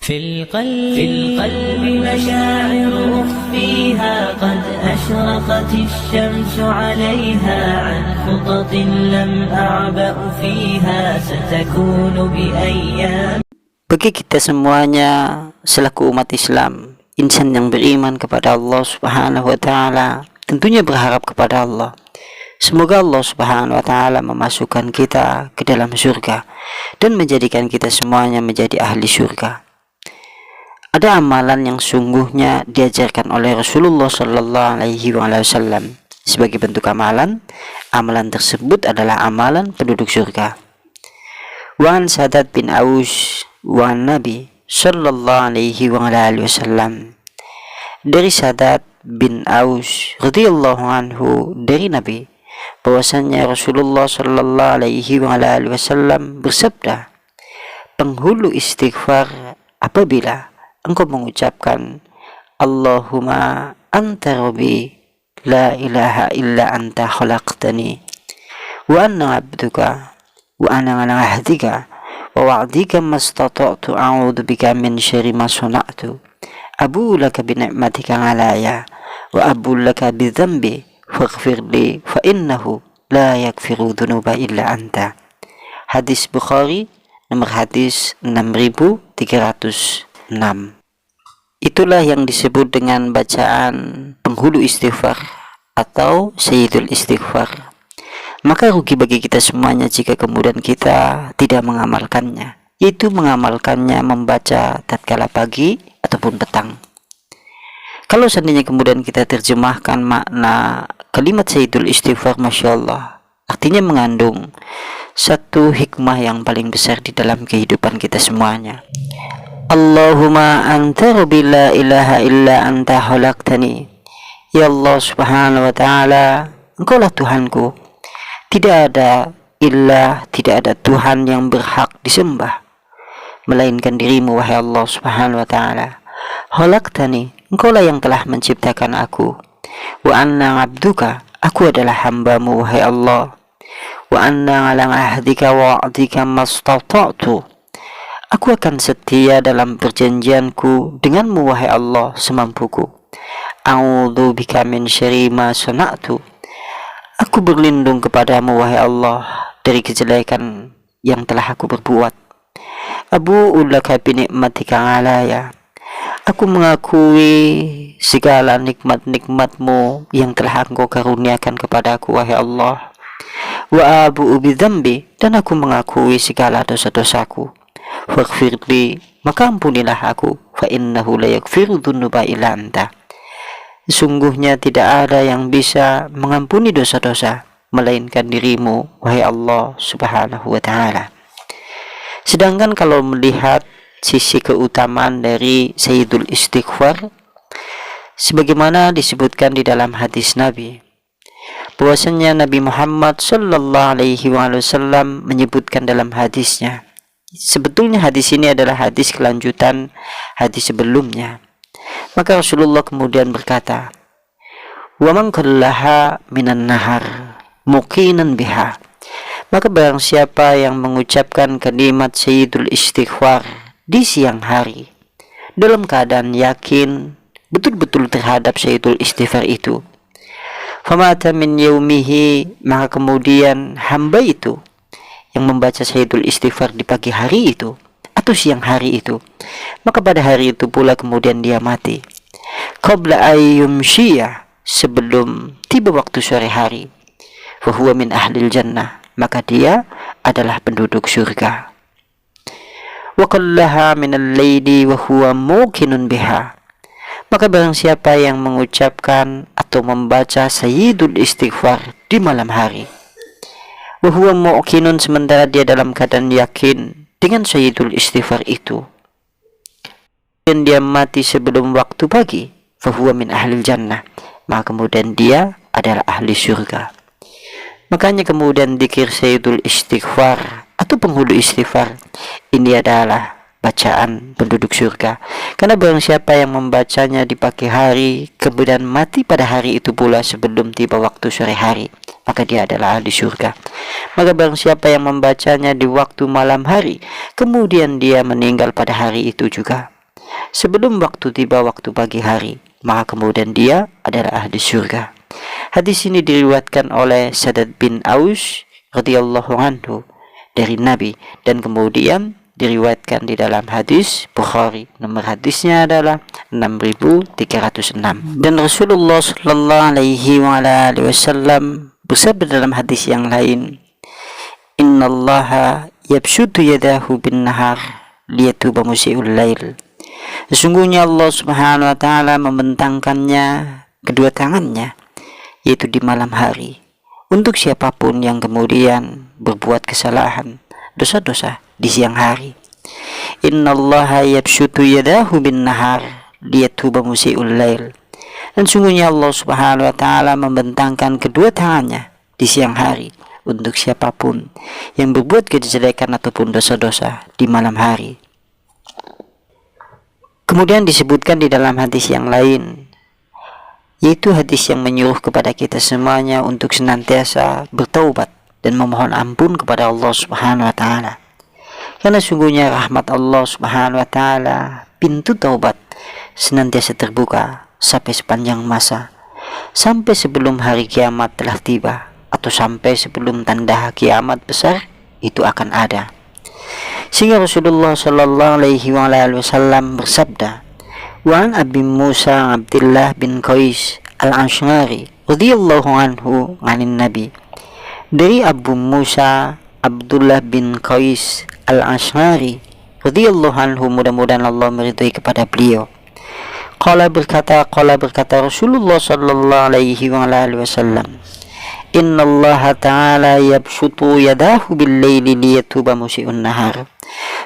في القلب مشاعر أخفيها قد أشرقت الشمس عليها عن خطط لم أعبأ فيها ستكون بأيام. Bagi kita semuanya selaku umat Islam, insan yang beriman kepada Allah Subhanahu wa taala, tentunya berharap kepada Allah. Semoga Allah Subhanahu wa taala memasukkan kita ke dalam surga dan menjadikan kita semuanya menjadi ahli surga. Ada amalan yang sungguhnya diajarkan oleh Rasulullah sallallahu alaihi wasallam. Sebagai bentuk amalan tersebut adalah amalan penduduk surga. Wa an Sadat bin Aus wa Nabi sallallahu alaihi wasallam, dari Sadat bin Aus radhiyallahu anhu dari Nabi, bahwasanya Rasulullah sallallahu alaihi wasallam bersabda, penghulu istighfar apabila engkau mengucapkan Allahumma anta rabbi la ilaha illa anta khalaqtani wa ana abduka wa ana ala ahdika wa wa'dika mastata'tu a'udzu bika min syarri ma sana'tu abu laka bi ni'matika alayya wa abu laka bi dhanbi faghfir li fa innahu la yaghfiru dzunuba illa anta. Hadis Bukhari, nomor hadis 6306. Itulah yang disebut dengan bacaan penghulu istighfar atau Sayyidul Istighfar. Maka rugi bagi kita semuanya jika kemudian kita tidak mengamalkannya, yaitu mengamalkannya membaca tatkala pagi ataupun petang. Kalau seandainya kemudian kita terjemahkan makna kalimat Sayyidul Istighfar, Masya Allah, artinya mengandung satu hikmah yang paling besar di dalam kehidupan kita semuanya. Allahumma anta rabbi la ilaha illa anta khalaqtani. Ya Allah Subhanahu wa taala, Engkaulah Tuhanku, tidak ada ilah, tidak ada Tuhan yang berhak disembah melainkan dirimu, wahai Allah Subhanahu wa taala. Khalaqtani, Engkaulah yang telah menciptakan aku. Wa anna abduka, aku adalah hambamu, wahai Allah. Wa anna ala ahdika wa wa'dika mastata'tu, aku akan setia dalam perjanjianku denganmu, wahai Allah, semampuku. A'udzu bika min syarri ma sana'tu, aku berlindung kepadamu, wahai Allah, dari kejelekan yang telah aku berbuat. Abu'u laka bi ni'matika alayya, aku mengakui segala nikmat-nikmatmu yang telah Engkau karuniakan kepadaku, wahai Allah. Wa abu'u bi dzambi, dan aku mengakui segala dosa-dosaku. Faghfirli, maka ampunilah aku, fa innahu la yaghfiru dzunuba illa anta. Sesungguhnya tidak ada yang bisa mengampuni dosa-dosa melainkan dirimu, wahai Allah Subhanahu wa taala. Sedangkan kalau melihat sisi keutamaan dari Sayyidul Istighfar, sebagaimana disebutkan di dalam hadis Nabi, bahwasanya Nabi Muhammad sallallahu alaihi wasallam menyebutkan dalam hadisnya, sebetulnya hadis ini adalah hadis kelanjutan hadis sebelumnya. Maka Rasulullah kemudian berkata, wa man qallaha minan nahar muqinan biha, maka barang siapa yang mengucapkan kalimat Sayyidul Istighfar di siang hari dalam keadaan yakin betul-betul terhadap Sayyidul Istighfar itu, famata min yaumihi, maka kemudian hamba itu yang membaca Sayyidul Istighfar di pagi hari itu atau siang hari itu, maka pada hari itu pula kemudian dia mati, qabla ayyumshiya, sebelum tiba waktu sore hari, fahuwa min ahlil jannah, maka dia adalah penduduk surga. Wa qallaha minal laili wa huwa muqinun biha, maka barang siapa yang mengucapkan atau membaca Sayyidul Istighfar di malam hari, wa huwa muqinun, sementara dia dalam keadaan yakin dengan Sayyidul Istighfar itu, dan dia mati sebelum waktu pagi, fahuwa min ahlil jannah, maka kemudian dia adalah ahli surga. Makanya kemudian dzikir Sayyidul Istighfar atau penghulu istighfar ini adalah bacaan penduduk surga, karena barang siapa yang membacanya di pagi hari kemudian mati pada hari itu pula sebelum tiba waktu sore hari, maka dia adalah ahli surga. Maka barang siapa yang membacanya di waktu malam hari kemudian dia meninggal pada hari itu juga, sebelum waktu tiba waktu pagi hari, maka kemudian dia adalah ahli surga. Hadis ini diriwayatkan oleh Sadad bin Aus radhiyallahu anhu dari Nabi, dan kemudian diriwayatkan di dalam hadis Bukhari. Nomor hadisnya adalah 6306. Dan Rasulullah sallallahu alaihi wasallam bersabda dalam hadis yang lain, "Innallaha yabsutu yadahu bin nahar liyatuba musii'ul lail." Sesungguhnya Allah Subhanahu wa taala membentangkannya kedua tangannya, yaitu di malam hari, untuk siapapun yang kemudian berbuat kesalahan, dosa-dosa di siang hari. Innallaha yabsutu yadahu bin nahar liyatuba musii'ul lail. Dan sungguhnya Allah Subhanahu wa taala membentangkan kedua tangannya di siang hari untuk siapapun yang berbuat kejelekan ataupun dosa-dosa di malam hari. Kemudian disebutkan di dalam hadis yang lain, yaitu hadis yang menyuruh kepada kita semuanya untuk senantiasa bertaubat dan memohon ampun kepada Allah Subhanahu wa taala. Karena sungguhnya rahmat Allah Subhanahu wa taala, pintu taubat senantiasa terbuka sampai sepanjang masa, sampai sebelum hari kiamat telah tiba, atau sampai sebelum tanda kiamat besar itu akan ada. Sehingga Rasulullah sallallahu alaihi wasallam bersabda, "Wa an Abi Musa Abdullah bin Qais al-Ash'ari radhiyallahu anhu 'anin Nabi." Dari Abu Musa Abdullah bin Qais al-Ash'ari radhiyallahu anhu, mudah-mudahan Allah meridhai kepada beliau. Qala berkata Rasulullah sallallahu alaihi wasallam, "Innallaha ta'ala yabsutu yadahu bil-laili liyatuba musii'un nahar."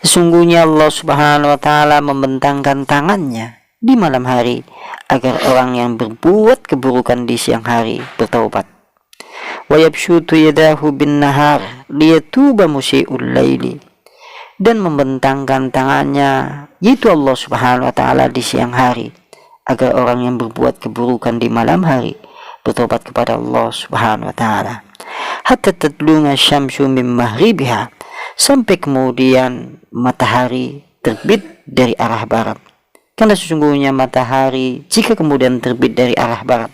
Sesungguhnya Allah Subhanahu wa taala membentangkan tangannya di malam hari agar orang yang berbuat keburukan di siang hari bertaubat. Wa yabsutu yadahu bin nahar liyatuba musii'ul laili. Dan membentangkan tangannya, yaitu Allah Subhanahu wa taala, di siang hari agar orang yang berbuat keburukan di malam hari bertobat kepada Allah Subhanahu wa taala. Hatta tadlunga syamsu min maghribiha, sampai kemudian matahari terbit dari arah barat. Karena sesungguhnya matahari jika kemudian terbit dari arah barat,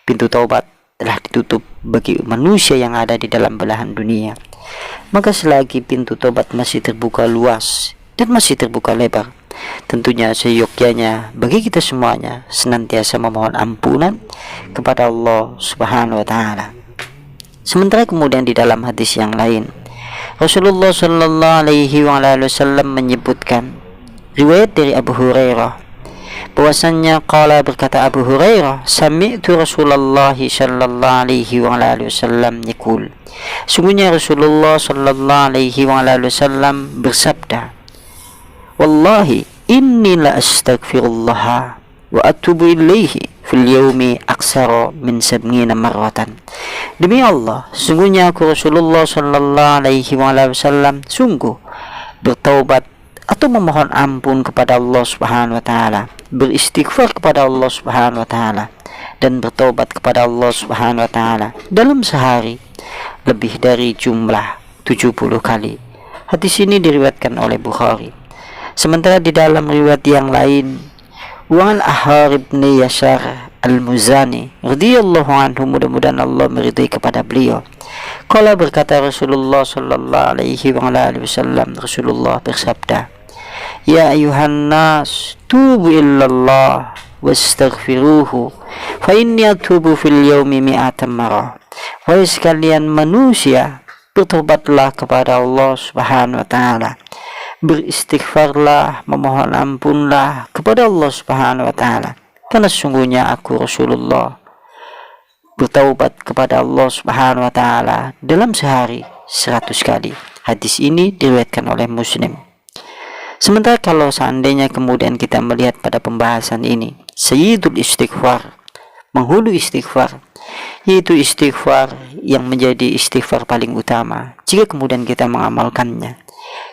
pintu taubat telah ditutup bagi manusia yang ada di dalam belahan dunia. Maka selagi pintu taubat masih terbuka luas dan masih terbuka lebar, tentunya seyogyanya bagi kita semuanya senantiasa memohon ampunan kepada Allah Subhanahu wa taala. Sementara kemudian di dalam hadis yang lain, Rasulullah sallallahu alaihi wasallam menyebutkan riwayat dari Abu Hurairah bahwasannya qala berkata Abu Hurairah, "Sami'tu Rasulullah sallallahu alaihi wasallam yaqul." Sungguhnya Rasulullah sallallahu alaihi wasallam bersabda, "Wallahi inni la astaghfirullah wa atubu ilaihi fil yaumi aksara min 70 marratan." Demi Allah, sungguhnya aku Rasulullah sallallahu alaihi wasallam sungguh bertaubat atau memohon ampun kepada Allah Subhanahu wa taala, beristighfar kepada Allah Subhanahu wa taala, dan bertobat kepada Allah Subhanahu wa taala dalam sehari lebih dari jumlah 70 kali. Hadis ini diriwayatkan oleh Bukhari. Sementara di dalam riwayat yang lain, Wan Ahar ibn Yasar al-Muzani radhiyallahu anhu, mudah-mudahan Allah meridai kepada beliau, qala berkata Rasulullah sallallahu alaihi wasallam, Rasulullah bersabda, "Ya ayuhan nas, tubu illallah wastaghfiruhu fa inni atubu fil yaumi mi'atan marrah." Wahai sekalian manusia, bertobatlah kepada Allah Subhanahu wa taala, beristighfarlah, memohon ampunlah kepada Allah Subhanahu wa taala, karena sesungguhnya aku Rasulullah bertaubat kepada Allah Subhanahu wa taala dalam sehari 100 kali. Hadis ini diriwayatkan oleh Muslim. Sementara kalau seandainya kemudian kita melihat pada pembahasan ini, sayyidul istighfar, menghulu istighfar, yaitu istighfar yang menjadi istighfar paling utama jika kemudian kita mengamalkannya.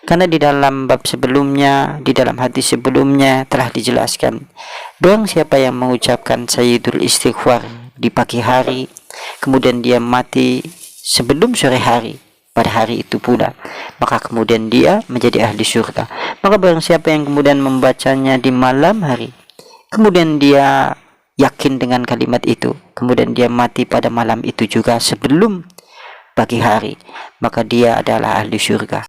Karena di dalam bab sebelumnya, di dalam hadis sebelumnya telah dijelaskan, barang siapa yang mengucapkan sayyidul istighfar di pagi hari, kemudian dia mati sebelum sore hari, pada hari itu pula, maka kemudian dia menjadi ahli surga. Maka barang siapa yang kemudian membacanya di malam hari, kemudian dia yakin dengan kalimat itu, kemudian dia mati pada malam itu juga sebelum pagi hari, maka dia adalah ahli surga.